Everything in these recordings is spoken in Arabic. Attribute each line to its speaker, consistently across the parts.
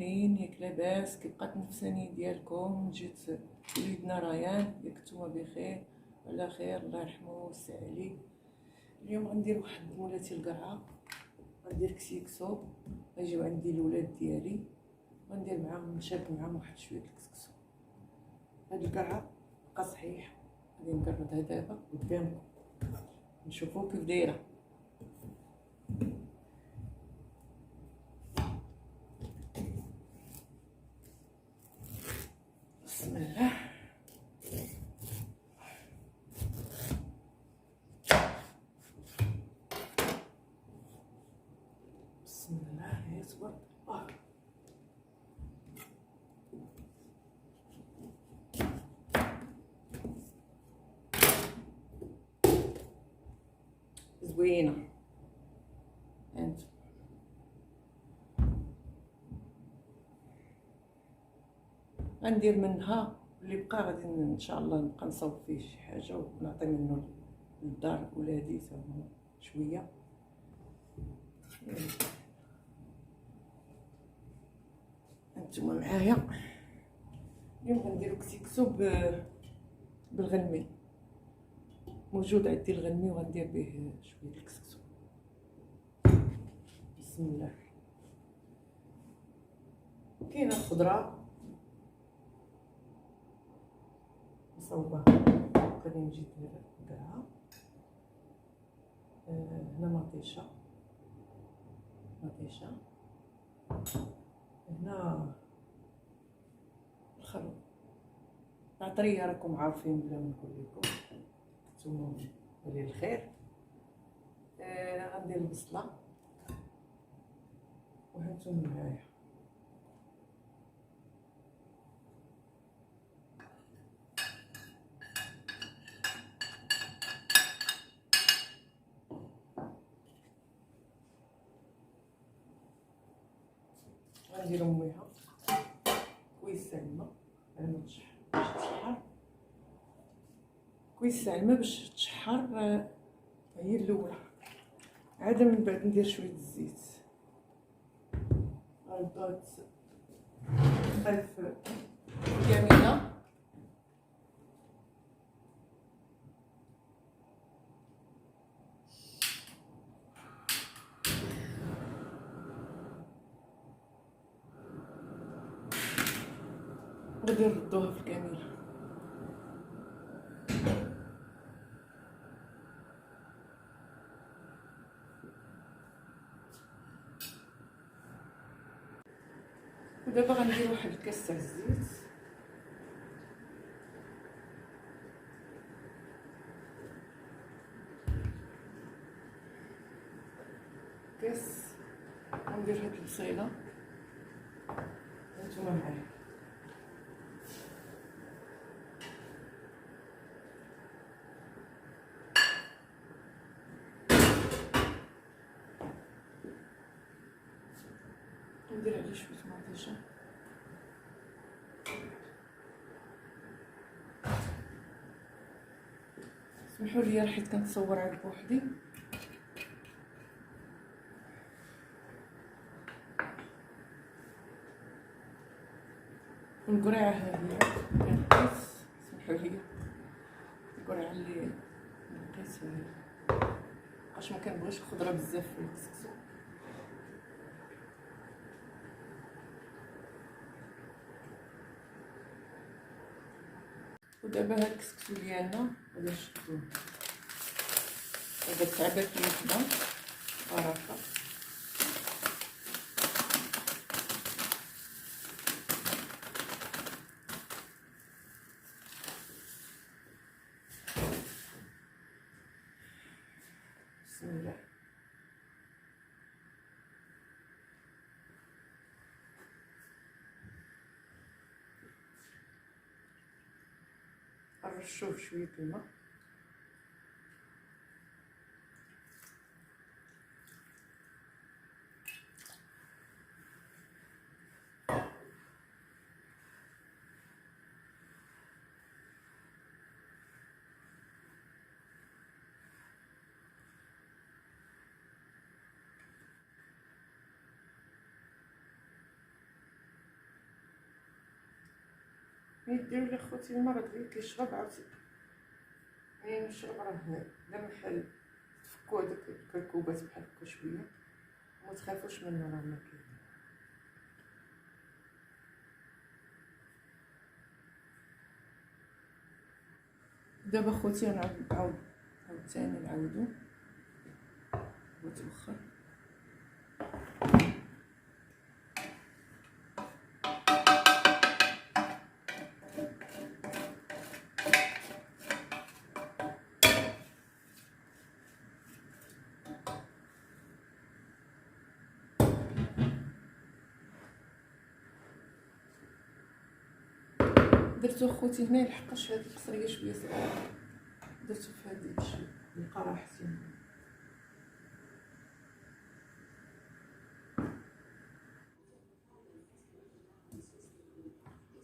Speaker 1: دايرين؟ ياك لاباس؟ كي بقات النفسانيه ديالكم؟ جيت وليدنا ريان، ياك نتوما بخير على خير؟ الله يرحمه ويوسع عليه. اليوم غندير واحد مولاتي القرعه، غندير كسكسو، غيجيو عندي الولاد ديالي، غندير معاهم نشارك معاهم واحد شويه الكسكسو. هاد القرعه بقى صحيح، غادي نقربها دابا قدامكم نشوفوا كيف دايره. بسم الله. بسم الله يصبر. زوينه انت غندير منها اللي بقى، غادي ان شاء الله نبقى نصاوب فيه شي حاجه ونعطي منه للدار ولادي تاهم شويه. انتما معايا. اليوم غنديرو كسكسو بالغنمي، موجود عندي الغنمي وغندير به شويه الكسكسو. بسم الله. كاينه الخضره مصوبه، غادي نجي نديرها. هنا مطيشه، هنا الخروب العطريه، راكم عارفين بلا ما نقول لكم، نتوما ولي الخير. غندير البصله وهانتوما معايا. غنديرو مويها كويس الماء باش تشحر، كويس الماء باش تشحر. هي الاولى، عاد من بعد ندير شويه الزيت. غنبات خلف كامله. غادي نردوها في الكاميرا. ودابا غندير واحد الكاس تاع الزيت، كاس، وندير هاد البصيله هانتوما معايا. ندير عليه شويه مطيشه. سمحوا لي حيت كنتصور عاد بوحدي. والقرعه ها هي كنقيس، سمحوا لي القرعه اللي نقيس باش ما كنبغيش الخضره بزاف في الكسكسو. ودابا هاد الكسكسو ديالنا غادي نشدوه. هذا تعبات الوحده بركه. بسم الله. نرشوه شويه الماء. يديروا لي خوتي المرض غير كيشرب عاوتاني، يعني نشرب راه لا محل تفكو هادوك الكركوبات بحال هكا شويه، وما تخافوش منه راه ما كاين. دابا خوتي غنعاود عاوتاني نعاودو وتوخر. درتو خوتي هنا لحقاش هاد القصريه شويه صغيره، درتو في هاد الشيء بقى راه حسين.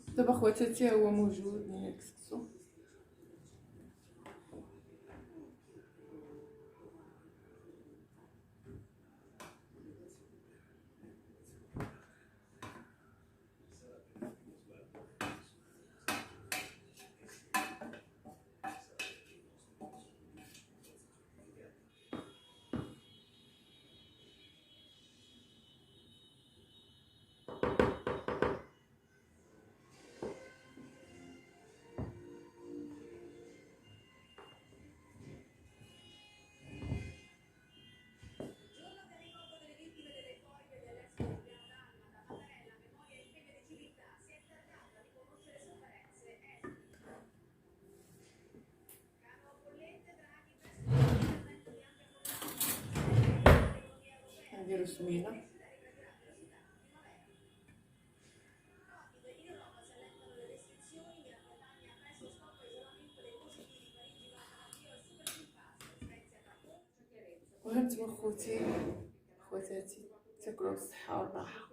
Speaker 1: دابا خواتاتي هو موجود من الكسكسو. نديرو سمينه. وهانتوما خوتاتي تاكلوا بالصحه والراحه.